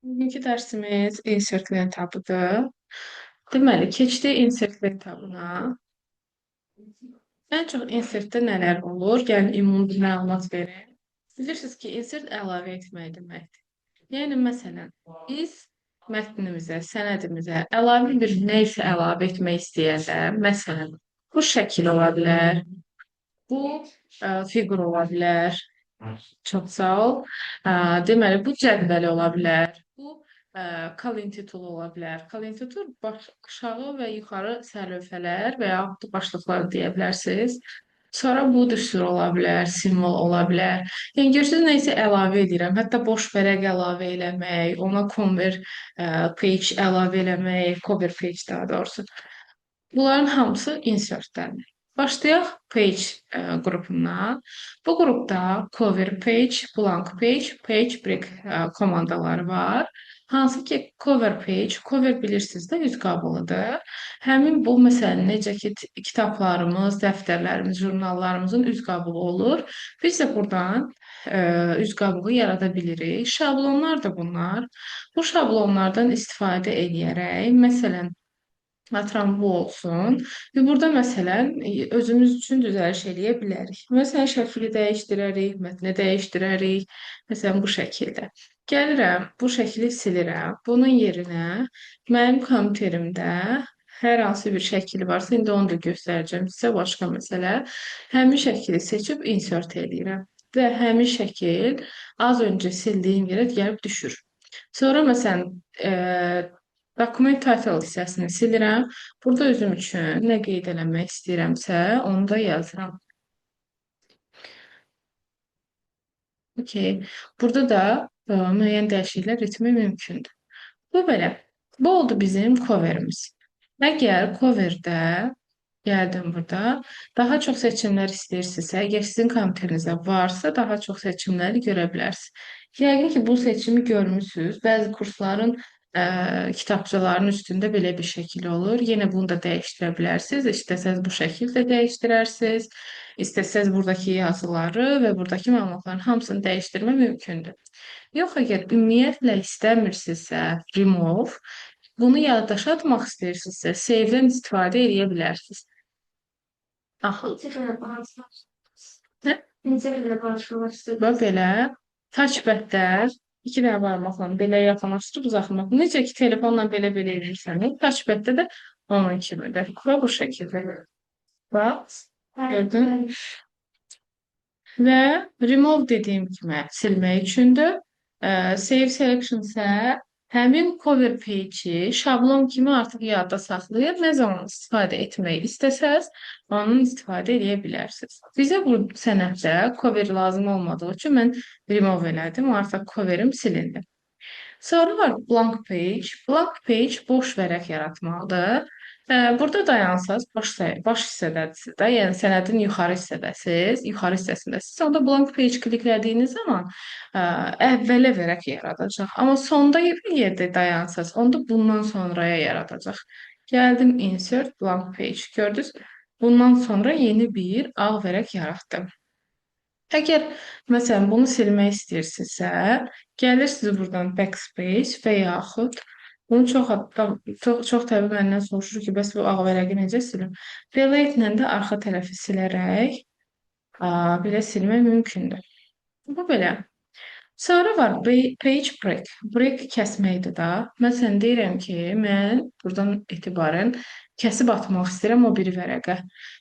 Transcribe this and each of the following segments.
Bugünkü dərsimiz insert lentabıdır. Deməli, keçdi insert lentabına. Ən çox insertdə nələr olur? Gəlin ümumi bir məlumat verin. Bilirsiniz ki, insert əlavə etmək deməkdir. Yəni, məsələn, biz mətnimizə, sənədimizə əlavə bir nə isə əlavə etmək istəyəndə, məsələn, bu şəkil ola bilər, bu fiqur ola bilər. Çox sağ ol. Deməli, bu cədvəl ola bilər. Bu kalın titul ola bilər. Kalın titul aşağı və yuxarı sərlövhələr və yaxud da başlıqlar deyə bilərsiniz. Sonra bu düstur ola bilər, simvol ola bilər. Yəni görürsünüz nə isə əlavə edirəm. Hətta boş vərəq əlavə eləmək, ona convert page əlavə eləmək, cover page daha doğrusu. Bunların hamısı insertdəndir. Başlayaq page qrupundan. Bu qrupda cover page, blank page, page break komandaları var. Hansı ki cover page, cover bilirsiniz də üz qabığıdır. Həmin bu məsələn necə ki kitablarımız, dəftərlərimiz, jurnallarımızın üz qabığı olur. Biz də buradan üz qabığı yarada bilirik. Şablonlar da bunlar. Bu şablonlardan istifadə edərək, məsələn, atıram bu olsun. Və burada məsələn özümüz üçün düzəliş eləyə bilərik. Məsələn, şəkli dəyişdirərik, mətni dəyişdirərik. Məsələn, bu şəkildə. Gəlirəm, bu şəkli silirəm. Bunun yerinə mənim kompüterimdə hər hansı bir şəkil varsa, indi onu da göstərəcəm sizə başqa məsələ. Həmin şəkili seçib insert eləyirəm. Və həmin şəkil az öncə sildiyim yerə gəlib düşür. Sonra məsələn, document title hissəsini silirəm. Burada özüm üçün nə qeyd eləmək istəyirəmsə, onu da yazıram. Okay. Burada da müəyyən dəyişikliklər etmək mümkündür. Bu belə. Bu oldu bizim coverimiz. Əgər coverdə gəldim burada, daha çox seçimlər istəyirsinizsə, əgər sizin kompüterinizdə varsa, daha çox seçimləri görə bilərsiniz. Yəqin ki, bu seçimi görmüsünüz. Bəzi kursların kitabçaların üstündə belə bir şəkil olur. Yenə bunu da dəyişdirə bilərsiniz. İstəsəz bu şəkildə dəyişdirərsiniz. İstəsəz buradakı yazıları və buradakı məlumatların hamısını dəyişdirmə mümkündür. Yox, əgər ümumiyyətlə istəmirsinizsə, remove, bunu yaddaşa atmaq istəyirsinizsə, save-dən istifadə edə bilərsiniz. Aha. Nə? Bax belə touchpad-lər iki dənə barmaqla belə yaxınlaşdırıb uzatmaq. Necə ki telefonla belə edirsəniz, touchpad-də də onun kimidir. Və bu şəkildə. Bax, gördün? Və remove dediyim kimi silmək üçündür. Save selection isə həmin cover page-i şablon kimi artıq yadda saxlayıb nə zaman istifadə etmək istəsəz, onun istifadə edə bilərsiniz. Bizə bu sənəddə cover lazım olmadığı üçün mən remove elədim. Artıq coverim silindi. Sonra var blank page. Blank page boş vərəq yaratmaqdır. Burada dayansaz, baş hissədəsiniz də, yəni sənədin yuxarı hissədəsiniz, yuxarı hissəsindəsiniz. Onda blank page kliklədiyiniz zaman əvvələ vərəq yaradacaq. Amma sonda bir yerdə dayansaz, onda bundan sonraya yaradacaq. Gəldim insert blank page. Gördünüz? Bundan sonra yeni bir ağ vərəq yaratdım. Əgər məsələn bunu silmək istəyirsinizsə, gəlirsiniz buradan backspace və yaxud bunu çox təbii məndən soruşur ki, bəs bu ağ vərəqi necə silim? Delete-lə də arxa tərəfi silərək belə silmək mümkündür. Bu belə. Sonra var page break. Break kəsməkdir da. Məsələn, deyirəm ki, mən buradan etibarən kəsib atmaq istəyirəm o bir vərəqə.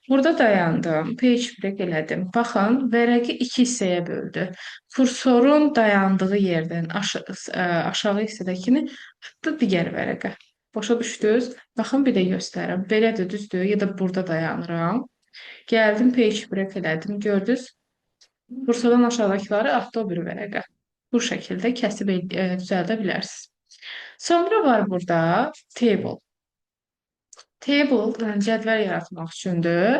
Burada dayandım, page break elədim. Baxın, vərəqi iki hissəyə böldü. Kursorun dayandığı yerdən aşağı hissədəkini tutdu digər vərəqə. Başa düşdünüz? Baxın, bir də göstərirəm. Belədir, düzdür? Ya da burada dayanıram. Gəldim, page break elədim. Gördünüz? Kursordan aşağıdakıları atdı o bir vərəqə. Bu şəkildə kəsib düzəldə bilərsiniz. Sonra var burada table. Table cədvəl yaratmaq üçündür.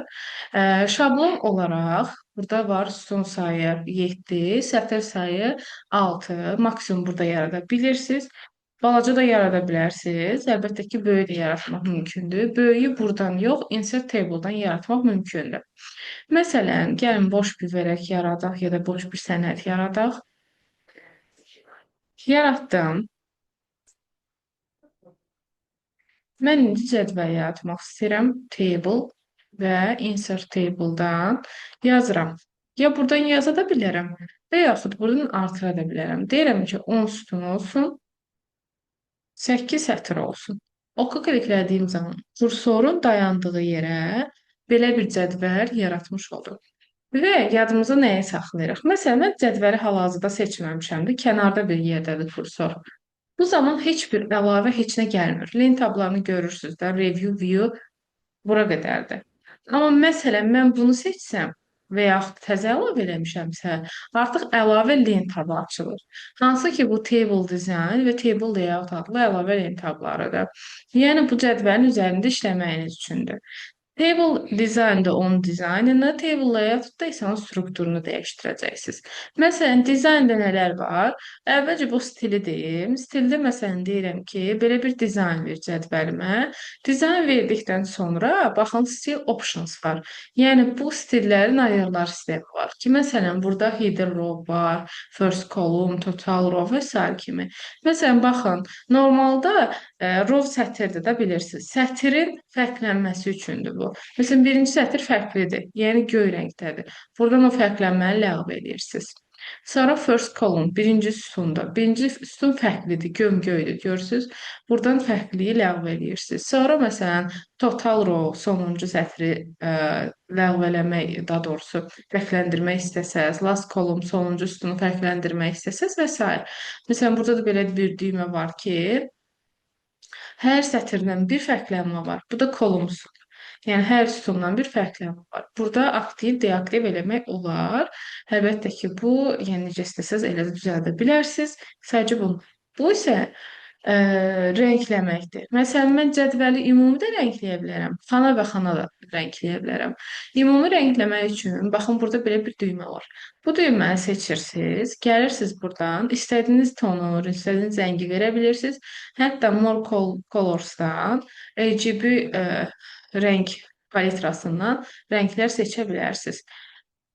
Şablon olaraq burada var sütun sayı 7, sətir sayı 6, maksimum burada yarada bilirsiniz. Balaca da yarada bilərsiniz. Əlbəttə ki, böyük də yaratmaq mümkündür. Böyüyü buradan yox, insert table-dan yaratmaq mümkündür. Məsələn, gəlin boş bir vərəq yaradaq ya da boş bir sənəd yaradaq. Yaratdım. Mən indi cədvəl yaratmaq istəyirəm. Table və insert table-dan yazıram. Ya buradan yaza da bilərəm və yaxud buradan artıra da bilərəm. Deyirəm ki, 10 sütun olsun, 8 sətir olsun. Oku kliklədiyim zaman kursorun dayandığı yerə belə bir cədvəl yaratmış oldum. Və yadımıza nəyi saxlayırıq? Məsələn, mən cədvəli hal-hazırda seçməmişəmdir. Kənarda bir yerdədir kursor. Bu zaman heç bir əlavə heç nə gəlmir. Lent tablarını görürsüz də, review, view bura qədərdir. Amma məsələn, mən bunu seçsəm və yaxud təzə əlavə eləmişəmsə, artıq əlavə lent tabı açılır. Hansı ki, bu table design və table layout adlı əlavə lent tablarıdır. Yəni, bu cədvəlin üzərində işləməyiniz üçündür. Table design'da onun dizaynını, table layout'da isə onun strukturunu dəyişdirəcəksiniz. Məsələn, dizaynda nələr var? Əvvəlcə bu stili deyim. Stildə məsələn deyirəm ki, belə bir dizayn ver cədvəlimə. Dizayn verdikdən sonra baxın stil options var. Yəni bu stillərin ayırlar sistemi var ki, məsələn burada header row var, first column, total row və s. kimi. Məsələn, baxın, normalda row sətirdir də bilirsiniz. Sətirin fərqlənməsi üçündür bu. Məsələn, birinci sətir fərqlidir, yəni göy rəngdədir. Buradan o fərqlənməni ləğv edirsiniz. Sonra first column, birinci sütunda. Birinci sütun fərqlidir, gömgöydür, görürsünüz. Buradan fərqliyi ləğv edirsiniz. Sonra məsələn, total row, sonuncu sətri ləğv eləmək, daha doğrusu fərqləndirmək istəsəz, last column, sonuncu sütunu fərqləndirmək istəsəz və s. Məsələn, burada da belə bir düymə var ki, hər sətirdən bir fərqlənmə var. Bu da kolumsun. Yəni, hər sütundan bir fərqlənmə var. Burada aktiv, deaktiv eləmək olar. Əlbəttə ki, bu, yəni necə istəsəz elə də düzəldə bilərsiniz. Sadəcə bunu. Bu isə rəngləməkdir. Məsələn, mən cədvəli ümumi də rəngləyə bilərəm. Xana və xana da rəngləyə bilərəm. Ümumi rəngləmək üçün, baxın, burada belə bir düymə var. Bu düyməni seçirsiniz, gəlirsiniz buradan, istədiyiniz tonu, istədiyiniz rəngi verə bilirsiniz. Hətta More Colors'dan RGB rəng palitrasından rənglər seçə bilərsiniz.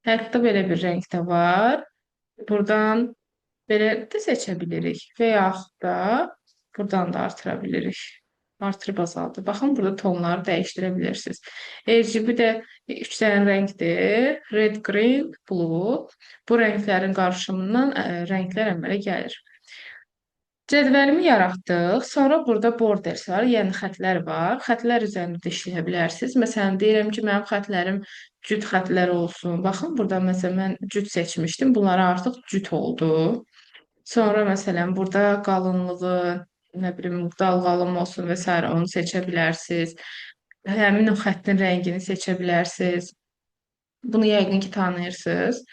Hətta belə bir rəng də var. Buradan belə də seçə bilirik və yaxud da buradan da artıra bilirik. Artırıb azaldır. Baxın, burada tonları dəyişdirə bilirsiniz. RGB də 3 dənə rəngdir. Red, green, blue. Bu rənglərin qarışımından rənglər əmələ gəlir. Cədvəlimi yaratdıq. Sonra burada borders var, yəni xətlər var. Xətlər üzərində işləyə bilərsiniz. Məsələn, deyirəm ki, mənim xətlərim cüt xətlər olsun. Baxın, burada məsələn mən cüt seçmişdim. Bunlara artıq cüt oldu. Sonra məsələn, burada qalınlığı, nə bilim, dalğalım olsun və s. onu seçə bilərsiniz. Həmin o xəttin rəngini seçə bilərsiniz. Bunu yəqin ki, tanıyırsınız.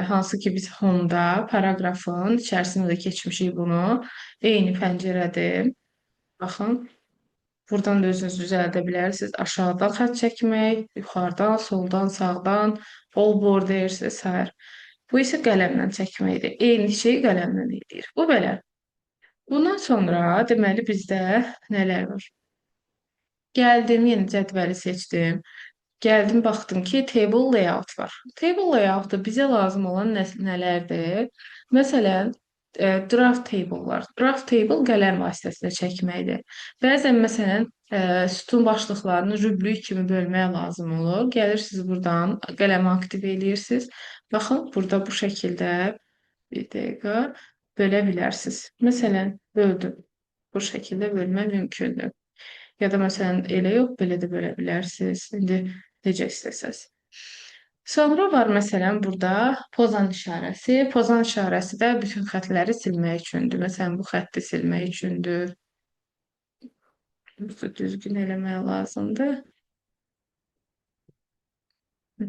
Hansı ki, biz Home-da paragrafın içərisində də keçmişik bunu. Eyni pəncərədir. Baxın, buradan da özünüz düzəldə bilərsiniz. Aşağıdan xətt çəkmək, yuxarıdan, soldan, sağdan, all borders və s. Bu isə qələmlə çəkməkdir. Eyni şey qələmlə edir. Bu belə. Bundan sonra deməli bizdə nələr var? Gəldim, yenə cədvəli seçdim. Gəldim, baxdım ki, table layout var. Table layoutda bizə lazım olan nələrdir? Məsələn, draft table var. Draft table qələm vasitəsilə çəkməkdir. Bəzən, məsələn, sütun başlıqlarını rüblük kimi bölməyə lazım olur. Gəlirsiniz buradan, qələmi aktiv edirsiniz. Baxın, burada bu şəkildə bir dəqiqə bölə bilərsiniz. Məsələn, böldüm. Bu şəkildə bölmə mümkündür. Ya da məsələn, elə yox, belə də bölə bilərsiniz. İndi necə istəsəz. Sonra var məsələn burada pozan işarəsi. Pozan işarəsi də bütün xətləri silmək üçündür. Məsələn, bu xətti silmək üçündür. Düzgün eləmək lazımdır.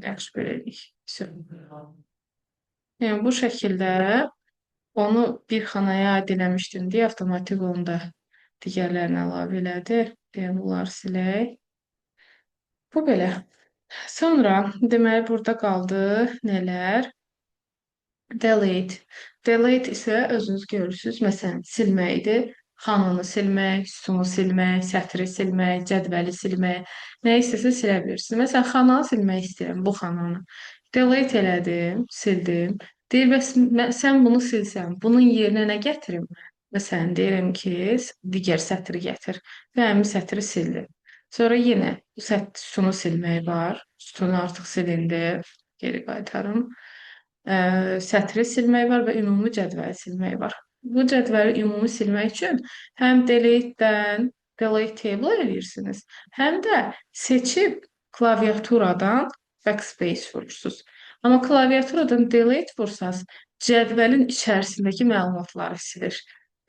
Yaxşı, beləyik. Yəni, bu şəkildə onu bir xanaya aid eləmişdim deyə avtomatik onda digərlərini əlavə elədi. Deyə bunları silək. Bu belə. Sonra deməli burada qaldı nələr? Delete. Delete isə özünüz görürsünüz. Məsələn, silməkdir. Xananı silmək, sütunu silmək, sətri silmək, cədvəli silmək. Nə istəsə silə bilirsiniz. Məsələn, xananı silmək istəyirəm, bu xananı. Delete elədim, sildim. Deyir, bəs sən bunu silsən, bunun yerinə nə gətirim? Məsələn, deyirəm ki, digər sətri gətir və həmin sətri sildim. Sonra yenə bu sütunu silmək var. Sütunu artıq silindi. Geri qaytarım. Sətri silmək var və ümumi cədvəli silmək var. Bu cədvəli ümumi silmək üçün həm delete-dən delete table edirsiniz, həm də seçib klaviaturadan backspace vurursunuz. Amma klaviaturadan delete vursanız cədvəlin içərisindəki məlumatları silir.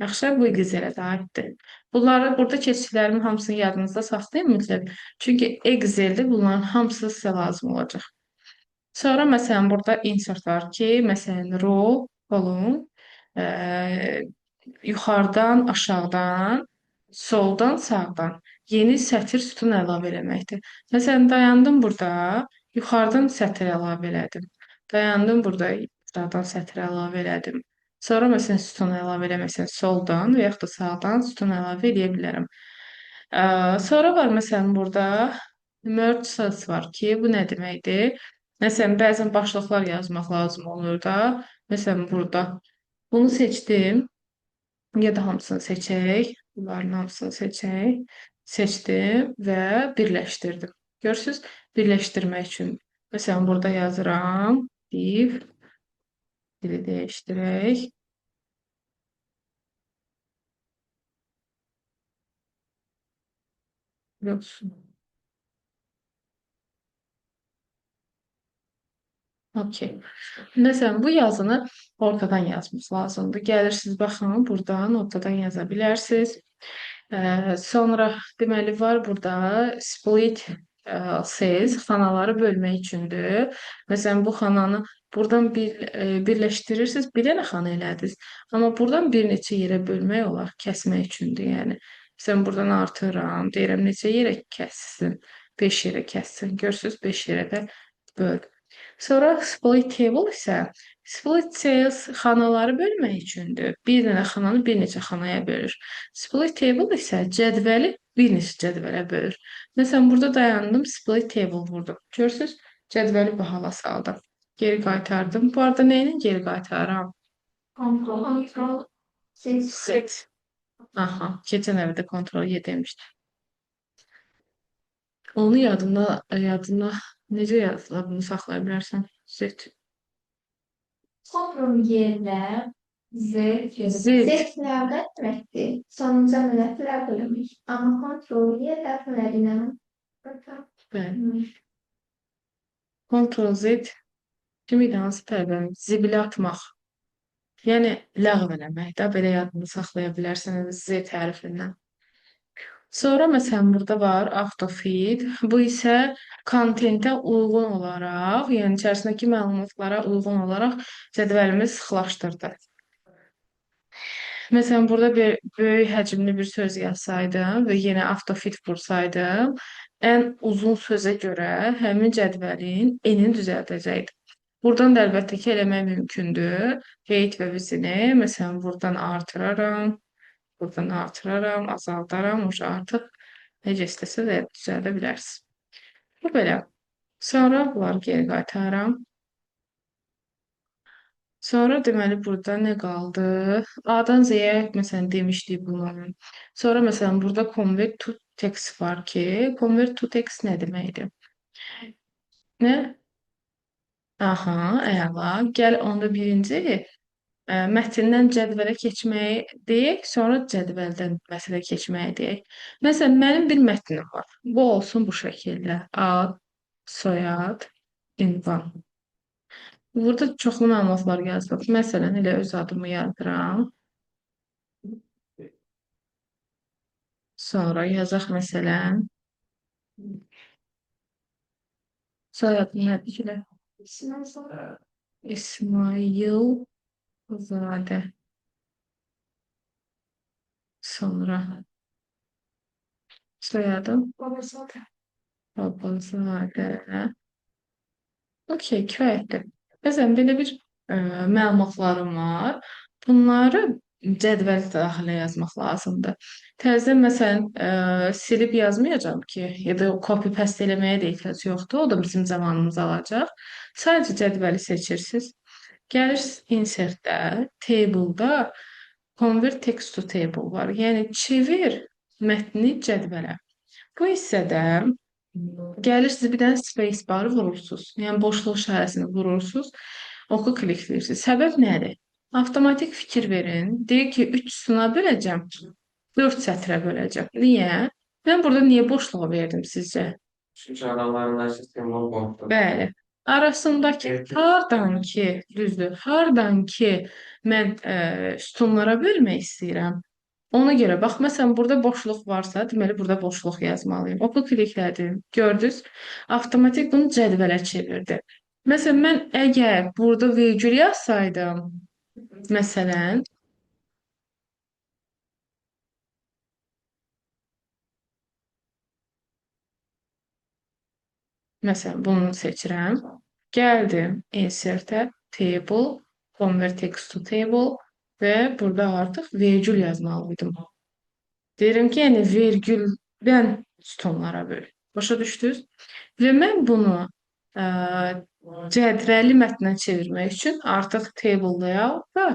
Yaxşı, bu Excel-ə də aiddir. Bunları burada keçdiklərimin hamısını yadınızda saxlayın mütləq. Çünki Excel-də bunların hamısı sizə lazım olacaq. Sonra məsələn burada insert var ki, məsələn row, column, ə, yuxarıdan, aşağıdan, soldan, sağdan yeni sətir sütun əlavə eləməkdir. Məsələn dayandım burada, yuxarıdan sətir əlavə elədim. Dayandım burada, aşağıdan sətir əlavə elədim. Sonra məsələn sütun əlavə eləmək üçün soldan və yaxud da sağdan sütun əlavə edə bilərəm. Sonra var məsələn burada merge cells var ki, bu nə deməkdir? Məsələn, bəzən başlıqlar yazmaq lazım olur da. Məsələn, burada bunu seçdim ya da hamısını seçək. Bunların hamısını seçək. Seçdim və birləşdirdim. Görürsüz? Birləşdirmək üçün. Məsələn, burada yazıram. Div. Dili dəyişdirək. Yoxsun. Okey. Məsələn, bu yazını ortadan yazmaq lazımdır. Gəlirsiniz, baxın, buradan ortadan yaza bilərsiniz. Sonra deməli var burada split cells xanaları bölmək üçündür. Məsələn, bu xananı buradan birləşdirirsiniz, bir dənə xana elədiniz. Amma buradan bir neçə yerə bölmək olar, kəsmək üçündür, yəni. Məsələn, buradan artırıram, deyirəm neçə yerə kəssin, 5 yerə kəssin. Görürsüz, 5 yerə də böl. Sonra split table isə split cells xanaları bölmək üçündür. Bir dənə xananı bir neçə xanaya bölür. Split table isə cədvəli bir neçə cədvələ bölür. Məsələn, burada dayandım, split table vurdum. Görürsüz, cədvəli bu hala saldım. Geri qaytardım. Bu arada nə ilə geri qaytarıram? Control set. Aha, keçən həftə kontrol Y demişdim. Onu yadına necə adını saxlaya bilərsən? Z. Kontrol yerlə Z. seçkilərdə deməkdir. Sonuncu əməliyyatlar bölünmüş. Amma kontrol yer dəfələrlə Bəli. Ctrl Z kimi də hansı tərəfdən zibilə atmaq. Yəni ləğv eləmək də belə yadını saxlaya bilərsiniz Z tərəfindən. Sonra məsələn burada var autofit. Bu isə kontentə uyğun olaraq, yəni içərisindəki məlumatlara uyğun olaraq cədvəlimi sıxlaşdırdı. Məsələn, burada bir böyük həcmli bir söz yazsaydım və yenə autofit vursaydım, ən uzun sözə görə həmin cədvəlin enini düzəldəcəkdim. Buradan da əlbəttə ki, eləmək mümkündür. Heyt və vizini, məsələn, buradan artıraram, azaldaram, artıq necə istəsə də düzəldə bilərsiniz. Bu belə. Sonra bunları geri qaytaram. Sonra deməli burada nə qaldı? A-dan Z-yə məsələn demişdik bunu. Sonra məsələn burada convert to text var ki, convert to text nə deməkdir? Nə? Aha, əla. Gəl onda birinci mətndən cədvələ keçməyi deyək, sonra cədvəldən məsələ keçməyi deyək. Məsələn, mənim bir mətnim var. Bu olsun bu şəkildə. Ad, soyad, ünvan. Burada çoxlu məlumatlar yazılıb. Məsələn, elə öz adımı yazıram. Sonra yazaq məsələn. Soyadım nədir ki? İsmail Zadə. Sonra soyadım Babazadə. Okey, kifayətdir. Məsələn, belə bir məlumatlarım var. Bunları cədvəl daxilə yazmaq lazımdır. Təzədən məsələn silib yazmayacağam ki, ya da copy paste eləməyə də ehtiyac yoxdur. O da bizim zamanımızı alacaq. Sadəcə cədvəli seçirsiniz. Gəlirsiniz insert-də, table-da convert text to table var. Yəni çevir mətni cədvələ. Bu hissədə gəlirsiniz bir dənə space barı vurursunuz. Yəni boşluq işarəsini vurursunuz. Oku klikləyirsiniz. Səbəb nədir? Avtomatik fikir verin. Deyir ki, 3 sütuna böləcəm, 4 sətrə böləcəm. Niyə? Mən burada niyə boşluğa verdim sizcə? Çünki aralarındakı simvol boşdur. Bəli. Arasındakı hardan ki, düzdür, hardan ki mən sütunlara bölmək istəyirəm. Ona görə bax, məsələn, burada boşluq varsa, deməli burada boşluq yazmalıyım. Oku kliklədim. Gördünüz? Avtomatik bunu cədvələ çevirdi. Məsələn, mən əgər burada vergül yazsaydım, məsələn, bunu seçirəm. Gəldim insert-ə, table, convert text to table və burada artıq vergül yazmalıydım. Deyirəm ki, yəni vergüldən sütunlara böl. Başa düşdünüz? Və mən bunu cədvəli mətnə çevirmək üçün artıq table layout və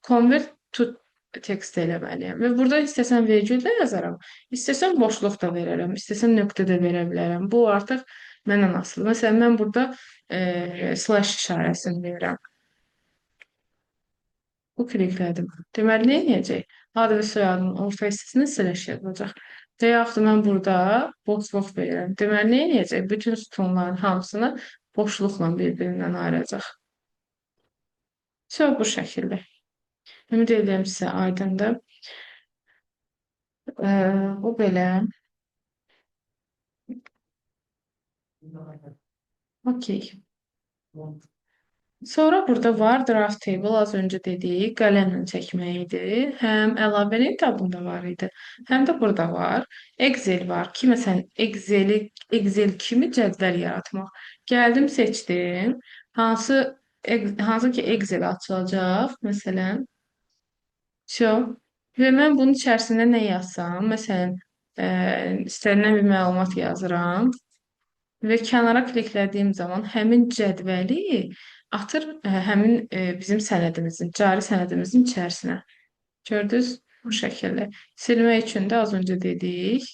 convert to text eləməliyəm. Və burada istəsəm vergül də yazaram, istəsəm boşluq da verərəm, istəsəm nöqtə də verə bilərəm. Bu artıq məndən asılı. Məsələn, mən burada slash işarəsini verirəm. Bu kliklədim. Deməli, nə edəcək? Adı və soyadının orta hissəsində slash yazacaq. Və yaxud da mən burada boşluq verirəm. Deməli, nə edəcək? Bütün sütunların hamısını boşluqla bir-birindən ayıracaq. Bu şəkildə. Ümid edirəm sizə aydındır. Bu belə. Okey. Sonra burada var draft table, az öncə dedik, qələmlə çəkmək idi. Həm əlavəli tabında var idi, həm də burada var. Excel var ki, məsələn, Excel kimi cədvəl yaratmaq. Gəldim, seçdim. Hansı ki Excel açılacaq, məsələn. Və mən bunun içərisində nə yazsam, məsələn, istənilən bir məlumat yazıram. Və kənara kliklədiyim zaman həmin cədvəli atır həmin bizim sənədimizin, cari sənədimizin içərisinə. Gördünüz? Bu şəkildə. Silmək üçün də az öncə dedik.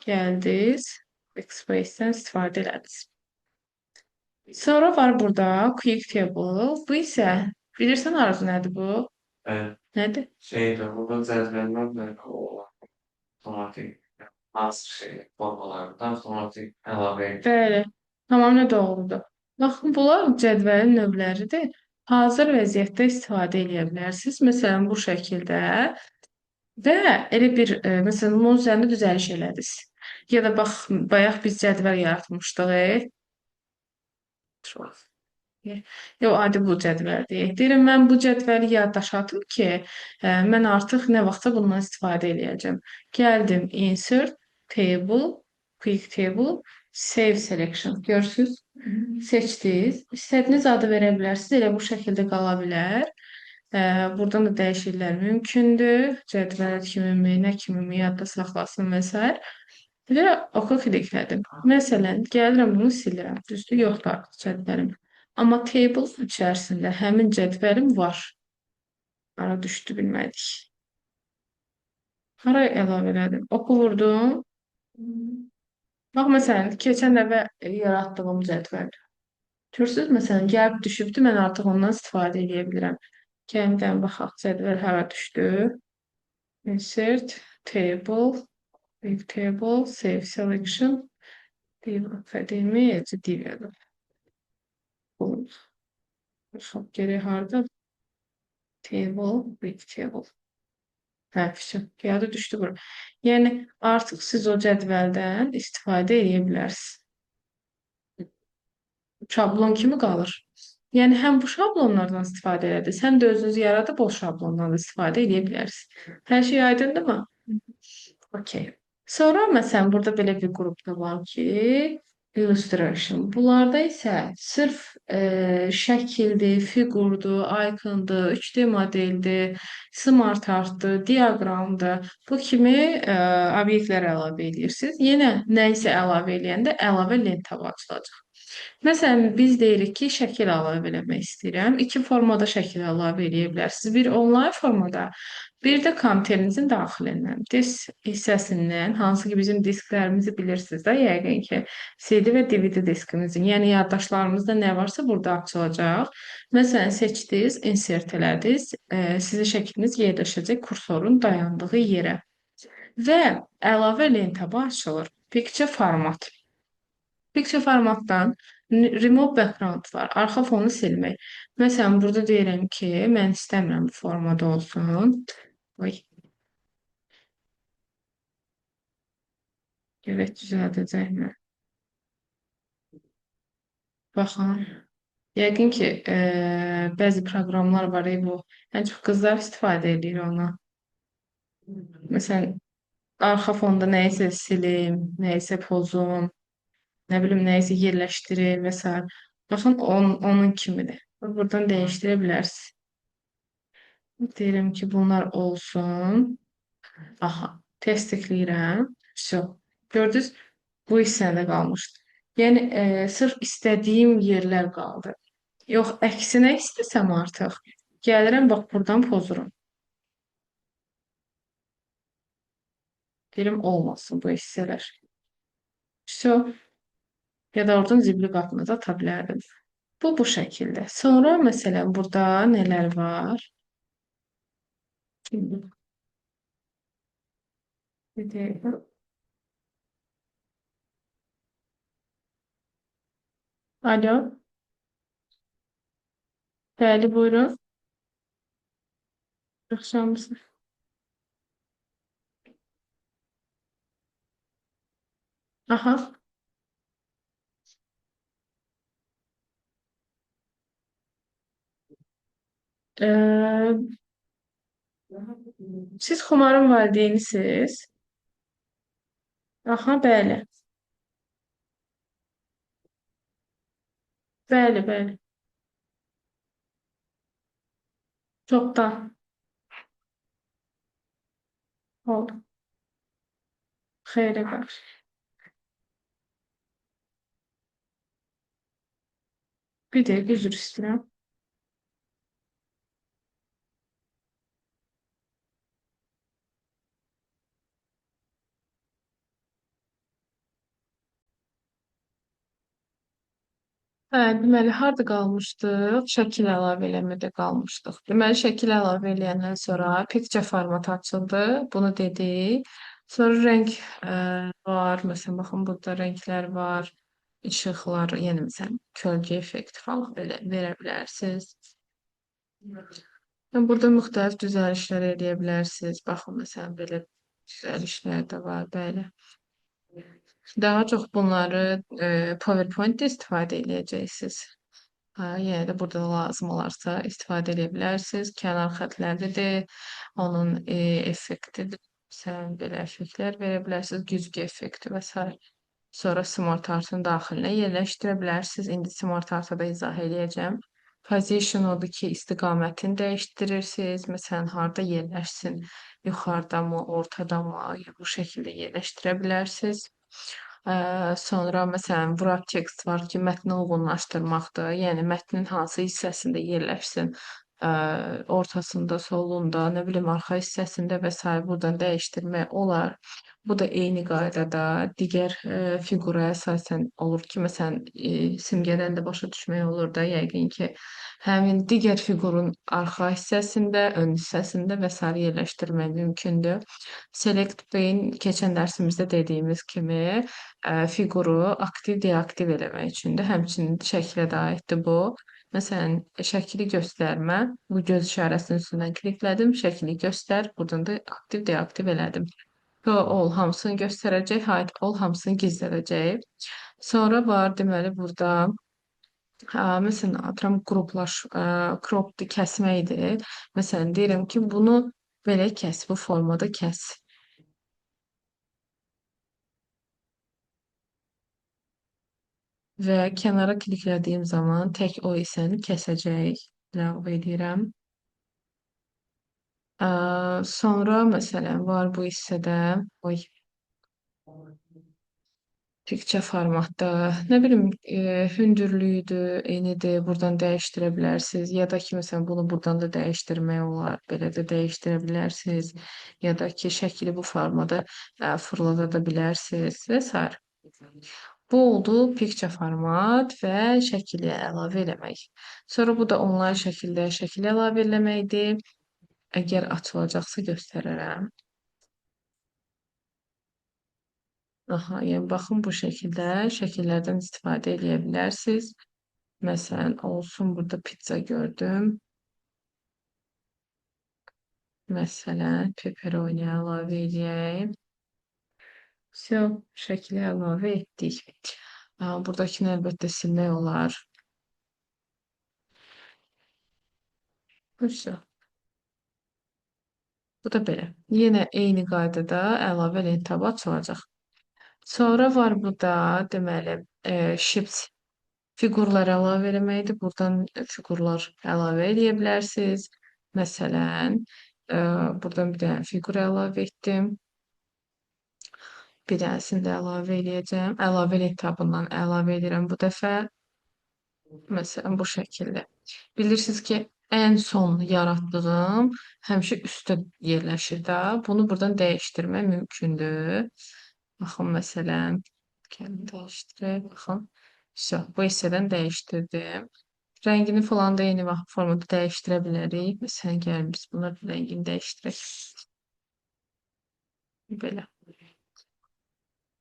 Gəldiniz. Backspace-dən istifadə elədiniz. Sonra var burada Quick Table. Bu isə, bilirsən Arzu nədir bu? Evet. Nədir? Burada cədvəllər belə olan otomatik hansı formalarında otomatik əlavə edilir. Bəli, tamamilə doğrudur. Baxın, bunlar cədvəlin növləridir. Hazır vəziyyətdə istifadə edə bilərsiniz. Məsələn, bu şəkildə və elə bir, məsələn, bunun üzərində düzəliş elədiniz. Ya da bax, bayaq biz cədvəl yaratmışdıq. Yox, adi bu cədvəldir. Deyirəm, mən bu cədvəli yaddaşa atım ki, mən artıq nə vaxtsa bundan istifadə eləyəcəm. Gəldim, insert, table, quick table, save selection. Görürsünüz? Seçdiniz. İstədiyiniz adı verə bilərsiniz. Elə bu şəkildə qala bilər. Buradan da dəyişikliklər mümkündür. Cədvəl kimimi, nə kimimi yadda saxlasın və s. Və oku kliklədim. Məsələn, gəlirəm bunu silirəm. Düzdür, yoxdur artıq cədvəlim. Amma table içərisində həmin cədvəlim var. Ara düşdü, bilmədik. Hara əlavə elədim? Oku vurdum. Bax, məsələn, keçən dəfə yaratdığım cədvəl. Görürsünüz, məsələn, gəlib düşübdür, mən artıq ondan istifadə edə bilirəm. Gəldən baxaq, cədvəl hara düşdü. Insert, table, big table, save selection, div akademi, div yazım. Baxaq, geri harada? Table, big table. Gəldi, düşdü bura. Yəni, artıq siz o cədvəldən istifadə edə bilərsiniz. Şablon kimi qalır. Yəni, həm bu şablonlardan istifadə edərsiniz, həm də özünüz yaradıb o şablondan da istifadə edə bilərsiniz. Hər şey aydındırmı? Okey. Sonra, məsələn, burada belə bir qrup da var ki, illustration. Bunlarda isə sırf şəkildir, fiqurdur, icondur, 3D modeldir, smart artdır, diaqramdır. Bu kimi obyektlər əlavə edirsiniz. Yenə nə isə əlavə eləyəndə əlavə lentə açılacaq. Məsələn, biz deyirik ki, şəkil əlavə eləmək istəyirəm. İki formada şəkil əlavə eləyə bilərsiniz. Bir onlayn formada, bir də kompüterinizin daxilindən, disk hissəsindən, hansı ki bizim disklərimizi bilirsiniz də, yəqin ki, CD və DVD diskimizin, yəni yaddaşlarımızda nə varsa burada açılacaq. Məsələn, seçdiniz, insert elədiniz, sizin şəkliniz yerləşəcək kursorun dayandığı yerə və əlavə lentə açılır. Picture format. Picture formatdan remove background var. Arxa fonu silmək. Məsələn, burada deyirəm ki, mən istəmirəm bu formada olsun. Oy, görək düzəldəcəkmi? Baxın. Yəqin ki, bəzi proqramlar var, bu. Ən çox qızlar istifadə edir ona. Məsələn, arxa fonda nəyisə silim, nəyisə pozum, nə bilim, nəyisə yerləşdirir və s. Baxın, onun kimidir. Buradan dəyişdirə bilərsiniz. Deyirəm ki, bunlar olsun. Aha, təsdiqləyirəm. Все. Gördünüz, bu hissədə qalmışdı. Yəni, sırf istədiyim yerlər qaldı. Yox, əksinə istəsəm artıq. Gəlirəm, bax, buradan pozurum. Deyirəm, olmasın bu hissələr. Все. Ya da oradan zibli qatına da ata bilərdim. Bu şəkildə. Sonra, məsələn, burada nələr var? Şimdi, bir dəqiqə. Alo, bəli, buyurun. Axşamınız. Aha. Ee, siz Xumarın valideynisiniz. Aha, bəli. Bəli, bəli. Çoxdan oldu. Xeyrə qarşı. Bir dəqiqə üzr istəyirəm. Hə, deməli, harda qalmışdıq? Şəkil əlavə eləmədə qalmışdıq. Deməli, şəkil əlavə eləyəndən sonra picture formatı açıldı. Bunu dedik. Sonra rəng var. Məsələn, baxın, burada rənglər var. İşıqlar, yəni məsələn, kölgə effekti falan belə verə bilərsiniz. Yəni, burada müxtəlif düzəlişlər eləyə bilərsiniz. Baxın, məsələn, belə düzəlişlər də var, bəli. Daha çox bunları PowerPoint-də istifadə edəcəksiniz. Yəni də burada lazım olarsa istifadə edə bilərsiniz. Kənar xətlərdə onun effektidir. Məsələn, belə effektlər verə bilərsiniz. Güzgü effekti və s. Sonra Smart Art-ın daxilinə yerləşdirə bilərsiniz. İndi Smart Art-a da izah eləyəcəm. Position odur ki, istiqamətini dəyişdirirsiniz. Məsələn, harda yerləşsin? Yuxarıdamı, ortadamı? Bu şəkildə yerləşdirə bilərsiniz. Sonra məsələn, wrap text var ki, mətni uyğunlaşdırmaqdır. Yəni mətnin hansı hissəsində yerləşsin, ortasında, solunda, nə bilim, arxa hissəsində və s. buradan dəyişdirmək olar. Bu da eyni qaydada digər fiqura əsasən olur ki, məsələn, simgədən də başa düşmək olur da, yəqin ki, həmin digər fiqurun arxa hissəsində, ön hissəsində və s. yerləşdirmək mümkündür. Select Pane keçən dərsimizdə dediyimiz kimi fiquru aktiv, deaktiv eləmək üçündür. Həmçinin şəklə də aiddir bu. Məsələn, şəkli göstərmə. Bu göz işarəsinin üstündən kliklədim. Şəkli göstər. Buradan da aktiv, deaktiv elədim. Show all hamısını göstərəcək. Hide all hamısını gizlədəcək. Sonra var, deməli, burada məsələn, atıram qruplaş, cropdu kəsməkdir. Məsələn, deyirəm ki, bunu belə kəs, bu formada kəs. Və kənara kliklədiyim zaman tək o hissəni kəsəcək. Ləğv edirəm. Sonra məsələn var bu hissədə, oy, Türkçe formatda, ne bileyim hündürlüğüdür, enidir, buradan değiştirebilirsiniz. Ya da ki mesela bunu buradan da değiştirmək olar, belə də değiştirə bilərsiniz. Ya da ki şəkli bu formada fırlada da bilərsiniz və sair. Bu oldu picture format və şəkili əlavə eləmək. Sonra bu da onlayn şəkildə şəkil əlavə eləməkdir. Əgər açılacaqsa göstərərəm. Aha, yəni baxın bu şəkildə şəkillərdən istifadə edə bilərsiniz. Məsələn, olsun burada pizza gördüm. Məsələn, pepperoni əlavə edəyim. Все, şəkili əlavə etdik. Buradakini əlbəttə silmək olar. Все. Bu da belə. Yenə eyni qaydada əlavə lent tabı açılacaq. Sonra var burada deməli shift fiqurlar əlavə eləməkdir. Buradan fiqurlar əlavə edə bilərsiniz. Məsələn, buradan bir dənə fiqur əlavə etdim. Bir dənəsini də əlavə eləyəcəm. Əlavə lent tabından əlavə edirəm bu dəfə. Məsələn, bu şəkildə. Bilirsiniz ki, ən son yaratdığım həmişə üstə yerləşir də. Bunu buradan dəyişdirmək mümkündür. Baxın, məsələn, gəlin dəyişdirək. Baxın, bu hissədən dəyişdirdim. Rəngini falan da eyni vaxt formada dəyişdirə bilərik. Məsələn, gəlin biz bunların rəngini dəyişdirək. Belə.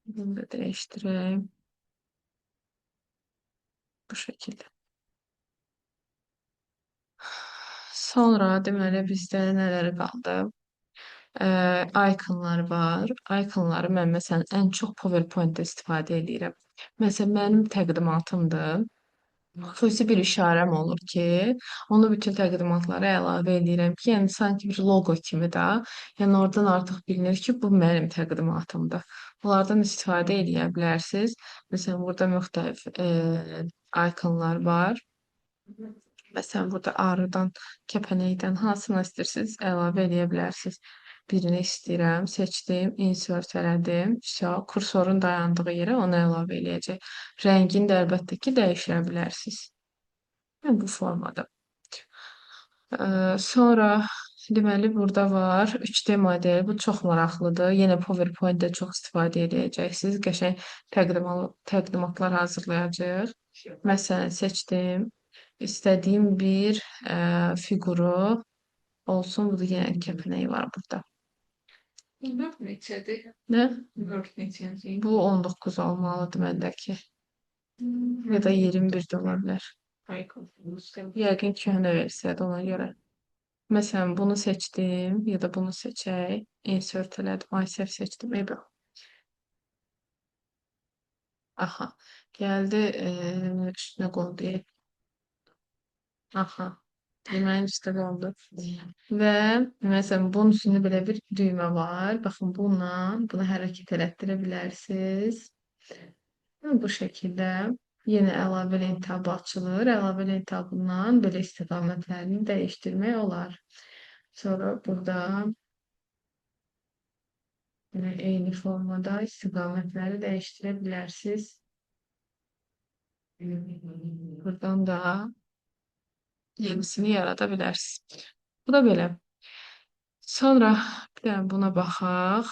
Bunu da dəyişdirək. Bu şəkildə. Sonra deməli bizdə nələr qaldı? Iconlar var. Iconları mən məsələn ən çox PowerPoint-də istifadə edirəm. Məsələn, mənim təqdimatımdır. Xüsusi bir işarəm olur ki, onu bütün təqdimatlara əlavə edirəm ki, yəni sanki bir loqo kimi də, yəni oradan artıq bilinir ki, bu mənim təqdimatımdır. Bunlardan istifadə edə bilərsiniz. Məsələn, burada müxtəlif iconlar var. Məsələn, burada arıdan, kəpənəkdən hansını istəyirsiniz, əlavə edə bilərsiniz. Birini istəyirəm, seçdim, insert elədim. Kursorun dayandığı yerə onu əlavə eləyəcək. Rəngini də əlbəttə ki, dəyişə bilərsiniz. Yəni, bu formada. Sonra deməli burada var 3D model. Bu çox maraqlıdır. Yenə PowerPoint-də çox istifadə edəcəksiniz. Qəşəng təqdimatlar hazırlayacağıq. Məsələn, seçdim. İstədiyim bir fiquru olsun. Burada yenə kəpənək var burada. Dört neçədir? Nə? Dört neçədir? Bu 19 olmalıdır məndəki. Ya da 21 də ola bilər. Yəqin köhnə versiyadır ona görə. Məsələn, bunu seçdim ya da bunu seçək. Insert elədim. ISF seçdim. Eyvə. Aha. Gəldi üstünə qoldu. Aha. Deməli üstə qoldu. Və məsələn, bunun üstündə belə bir düymə var. Baxın, bunu hərəkət elətdirə bilərsiniz. Bu şəkildə yenə əlavə lent tabı açılır. Əlavə lent tabından belə istiqamətlərini dəyişdirmək olar. Sonra burada eyni formada istiqamətləri dəyişdirə bilərsiniz. Buradan da yenisini yarada bilərsiniz. Bu da belə. Sonra bir dənə buna baxaq.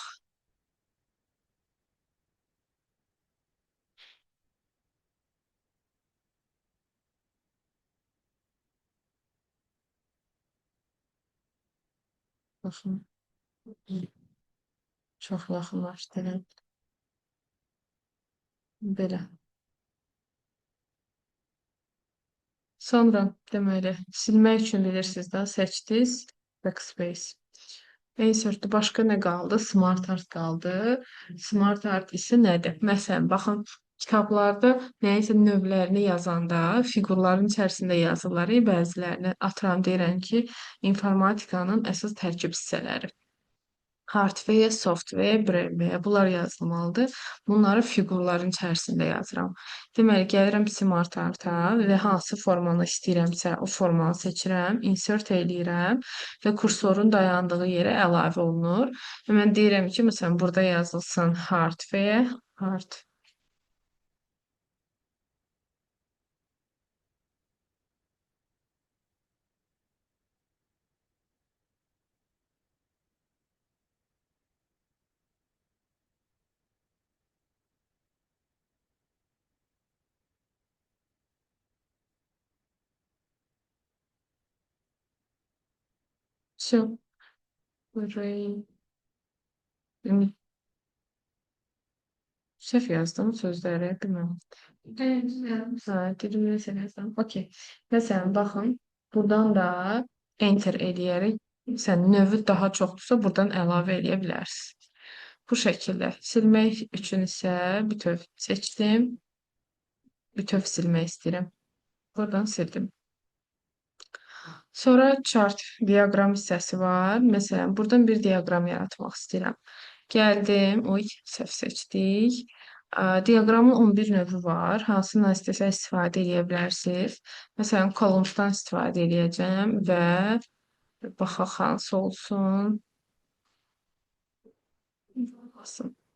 Baxın. Çox yaxınlaşdırın. Belə. Sonra deməli, silmək üçün bilirsiniz də, seçdiniz, backspace. Insertdə başqa nə qaldı? Smart Art qaldı. Smart Art isə nədir? Məsələn, baxın, kitablarda nəyisə növlərini yazanda fiqurların içərisində yazırlar. Bəzilərini atıram deyirəm ki, informatikanın əsas tərkib hissələri. Hardware, software, brainware bunlar yazılmalıdır. Bunları fiqurların içərisində yazıram. Deməli, gəlirəm Smart Art-a və hansı formanı istəyirəmsə, o formanı seçirəm, insert eləyirəm və kursorun dayandığı yerə əlavə olunur. Və mən deyirəm ki, məsələn, burada yazılsın hardware, Все. Burayı. Səhv yazdım sözləri, bilmirəm. Evet, güzel. Ha, dilimi səhv yazdım. Okey. Məsələn, baxın, buradan da enter eləyərək, sən növü daha çoxdursa, buradan əlavə eləyə bilərsiniz. Bu şəkildə. Silmək üçün isə bütöv seçdim. Bütöv silmək istəyirəm. Buradan sildim. Sonra chart diaqram hissəsi var. Məsələn, buradan bir diaqram yaratmaq istəyirəm. Gəldim, səhv seçdik. Diaqramın 11 növü var. Hansından istəsə istifadə edə bilərsiniz. Məsələn, kolumnsdan istifadə edəcəm və baxaq hansı olsun.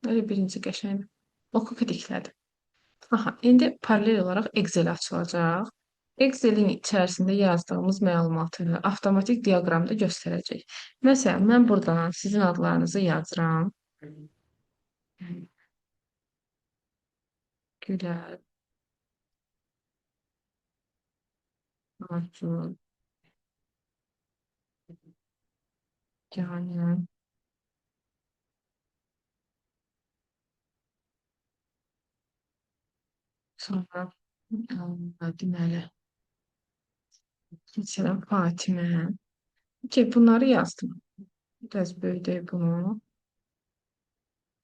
Elə birinci qəşəng. Oku kliklədim. Aha, indi paralel olaraq Excel açılacaq. Excel'in içərisində yazdığımız məlumatı avtomatik diaqramda göstərəcək. Məsələn, mən buradan sizin adlarınızı yazıram. Gülər, Arzu, Canan, sonra deməli, məsələn, Fatimə. Okey, bunları yazdım. Biraz böyüdək bunu.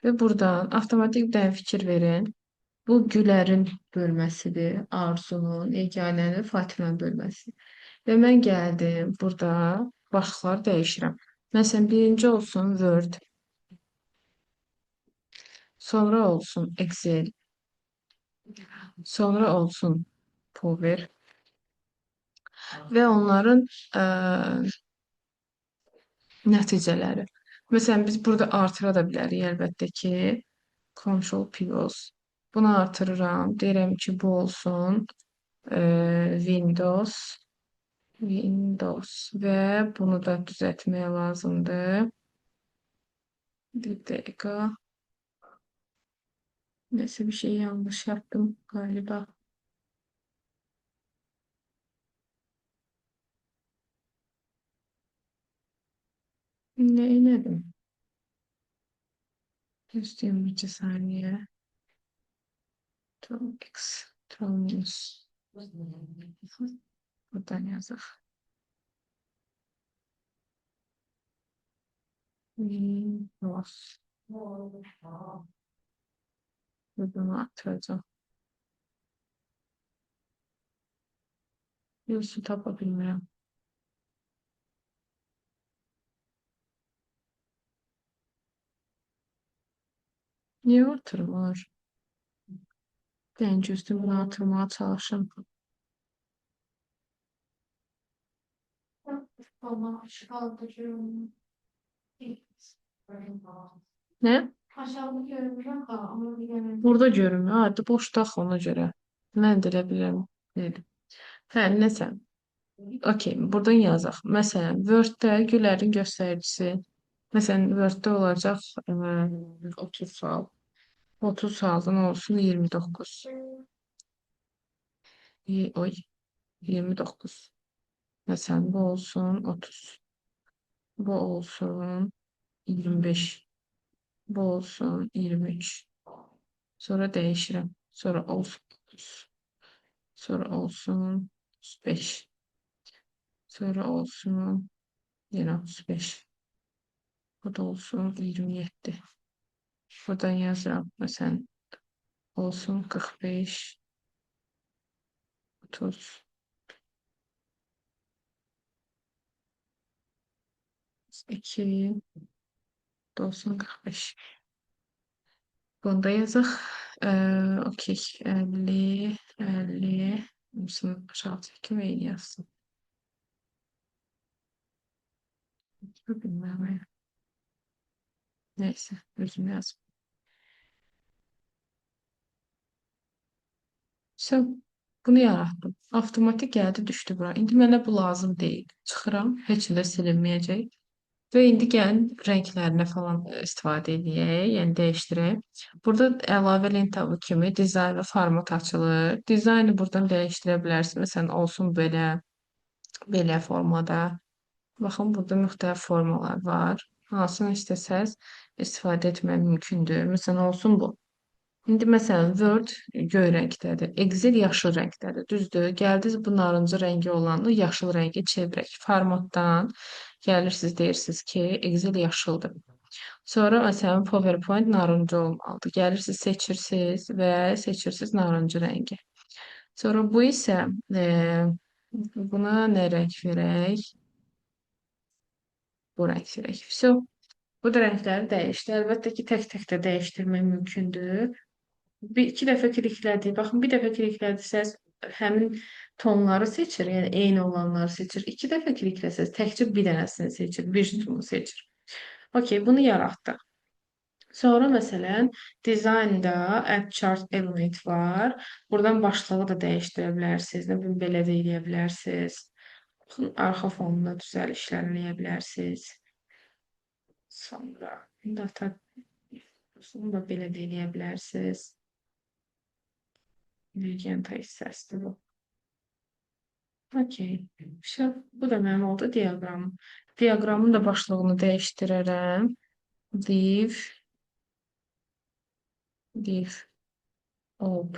Və buradan avtomatik bir dənə fikir verin. Bu Gülərin bölməsidir. Arzunun, Yeganənin, Fatimənin bölməsi. Və mən gəldim, burada başlıqları dəyişirəm. Məsələn, birinci olsun Word, sonra olsun Excel, sonra olsun Power və onların nəticələri. Məsələn, biz burada artıra da bilərik, əlbəttə ki, Ctrl plus. Bunu artırıram, deyirəm ki, bu olsun Windows və bunu da düzəltməyə lazımdır. Bir dəqiqə. Nəsə bir şey yanlış yaptım galiba. Ne elədim? Gözləyim bir saniyə. X, minus. Buradan yazaq. Windows. Bunu atacağım. Yoxsa tapa bilmirəm. Niyə artırmır? Bence üstümü artırmaya çalışım. Baba kaldırıyorum. Ne? Aşağıda görünüyor ama bilemedim. Burada görünmüyor. Hadi boşdaq ona görə. Mən də elə bilirəm. Dedim. Hə, nəsə. Okey, buradan yazaq. Məsələn, Word-də Gülərin göstəricisi. Məsələn, Word-də olacaq 30 sual. 30 sualdan olsun 29. Oy, 29. Məsələn, bu olsun 30. Bu olsun 25. Bu olsun 23. Sonra dəyişirəm. Sonra olsun 30. Sonra olsun 35. Sonra olsun yine 35. Bu da olsun 27. Buradan yazıram. Mesela olsun 45. 30. 2. Olsun 45. Bunu da yazaq. Okey. 50. 50. Hamısını aşağı çəkib eyni yazsın. Bilmem. Neyse. Özüm yazım. Bunu yaratdım. Avtomatik gəldi düşdü bura. İndi mənə bu lazım deyil. Çıxıram. Heç də silinməyəcək. Və indi gəlin rənglərinə falan istifadə edək. Yəni dəyişdirək. Burada əlavə lentavı kimi dizayn və format açılır. Dizaynı buradan dəyişdirə bilərsiniz. Məsələn, olsun belə formada. Baxın, burada müxtəlif formalar var. Hansını istəsəz istifadə etmək mümkündür. Məsələn, olsun bu. İndi məsələn Word göy rəngdədir, Excel yaşıl rəngdədir, düzdür? Gəldiniz bu narıncı rəngi olanı yaşıl rəngə çevirək. Formatdan gəlirsiniz, deyirsiniz ki, Excel yaşıldır. Sonra məsələn PowerPoint narıncı olmalıdır. Gəlirsiniz, seçirsiniz və seçirsiniz narıncı rəngi. Sonra bu isə buna nə rəng verək? Bu rəng verək. Vso. Bu da rəngləri dəyişdi. Əlbəttə ki, tək-tək də dəyişdirmək mümkündür. İki dəfə kliklədik. Baxın, bir dəfə kliklədirsəz həmin tonları seçir, yəni eyni olanları seçir. İki dəfə klikləsəz təkcə bir dənəsini seçir, bir sütunu seçir. Okey, bunu yaratdıq. Sonra məsələn, dizaynda Add Chart Element var. Buradan başlığı da dəyişdirə bilərsiniz. Nə bilim, belə də eləyə bilərsiniz. Baxın, arxa fonunda düzəlişlər eləyə bilərsiniz. Sonra data bunu da belə də eləyə bilərsiniz. Legenda hissəsidir bu. Okey. Bu da mənim oldu diaqram. Diaqramın da başlığını dəyişdirərəm. Div OP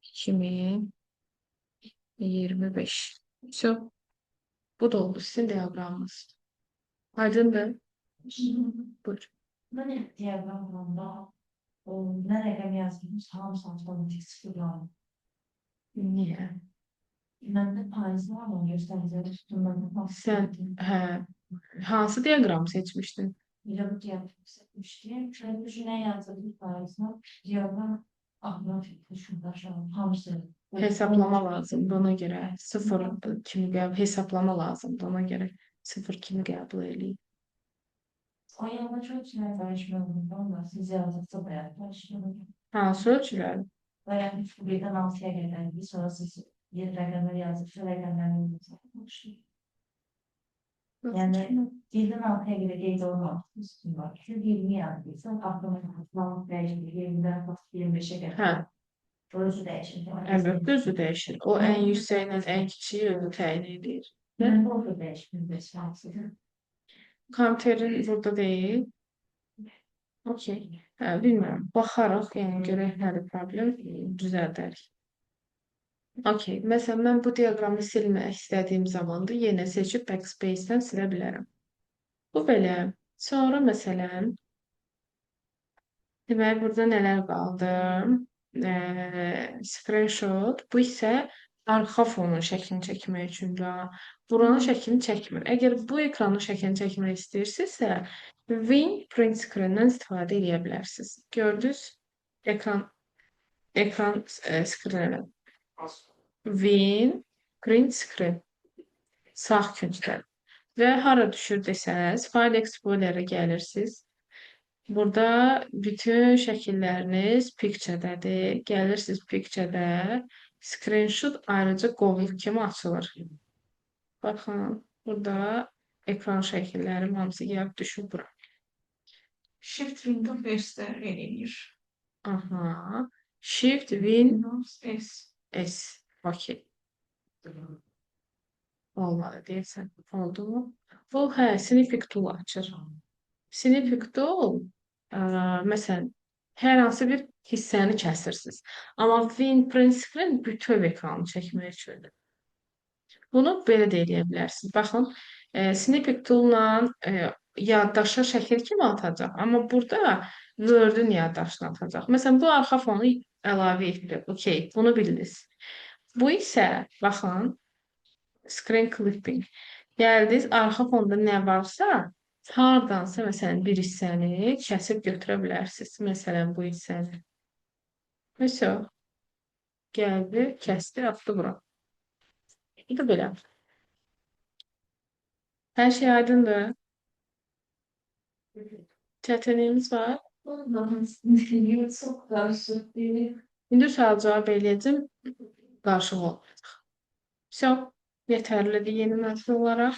2025. Bu da oldu sizin diaqramınız. Aydındır? Buyur. Bu ne diyagramda ne rəqəm yazılmış hamısı avtomatik sıfırlanır. Niyə? Məndə payızı var mı göstəriciləri tutumlarında? Sən hansı diaqramı seçmişdin? Elə bu diyagram seçmişdim. Şöyle düşünə yazılmış payızı. Diyagram avtomatik şundaşan hamısı. Hesablama lazımdır ona görə. Sıfır kimi qəbul hesablama lazımdır ona görə. Sıfır kimi qəbul eləyib. O yana çok şeyler karışmıyorum. Valla siz yazdıkça bayağı karışmıyorum. Hansı ölçülər? Bayağı birden 6'ya gelen bir sonra siz yeni rəqəmlər yazdıkça rəqəmlərin yazılmıştır. Yani birden 6'ya göre qeyd olmamış üstün var. Siz 20 yazdıysa aklımda dəyişir. 20'den 25'e Hə, gəlir. Özü dəyişir. əlbəttə özü dəyişir. O ən yüksəklə ən kiçiyi özü təyin edir. Ben de orada dəyişmir. Kontərin burada deyil. Okey. Hə, bilmirəm. Baxarıq, yəni görək nədir problem, düzəldərik. Okey. Məsələn, mən bu diaqramı silmək istədiyim zaman da yenə seçib backspace-dən silə bilərəm. Bu belə. Sonra məsələn, deməli, burada nələr qaldı? Screenshot. Bu isə arxa fonun şəklini çəkmək üçündür. Buranın şəklini çəkmir. Əgər bu ekranın şəklini çəkmək istəyirsinizsə, Win print screen-dən istifadə edə bilərsiniz. Gördünüz? Ekran screen. Win print screen. Sağ küncdə. Və hara düşür desəz, File Explorer-ə gəlirsiniz. Burada bütün şəkilləriniz picture-dədir. Gəlirsiniz picture-də. Screenshot ayrıca qovluq kimi açılır. Baxın, burada ekran şəkillərim hamısı gəlib düşür bura. Shift window göster eləyir. Aha. Shift Win Windows S. S. Okey. Olmadı deyəsən. Oldu mu? Bu, Snipping tool açır. Snipping tool, məsələn, hər hansı bir hissəni kəsirsiniz. Amma Win print screen bütöv ekranı çəkmək üçündür. Bunu belə də eləyə bilərsiniz. Baxın, Snipping tool-la yaddaşa şəkil kimi atacaq. Amma burada Word-ün yaddaşını atacaq. Məsələn, bu arxa fonu əlavə etdi. Okey, bunu bildiniz. Bu isə, baxın, screen clipping. Gəldiniz, arxa fonda nə varsa, hardansa, məsələn, bir hissəni kəsib götürə bilərsiniz. Məsələn, bu hissəni. Məsələn, gəldi, kəsdi, atdı bura. Bu da belə. Hər şey aydındır. Çətinliyimiz var. Çok karışık değil. İndi sual cavab eləyəcəm. Qarşılıq olmayacaq. Yetərlidir yeni nəsil olaraq.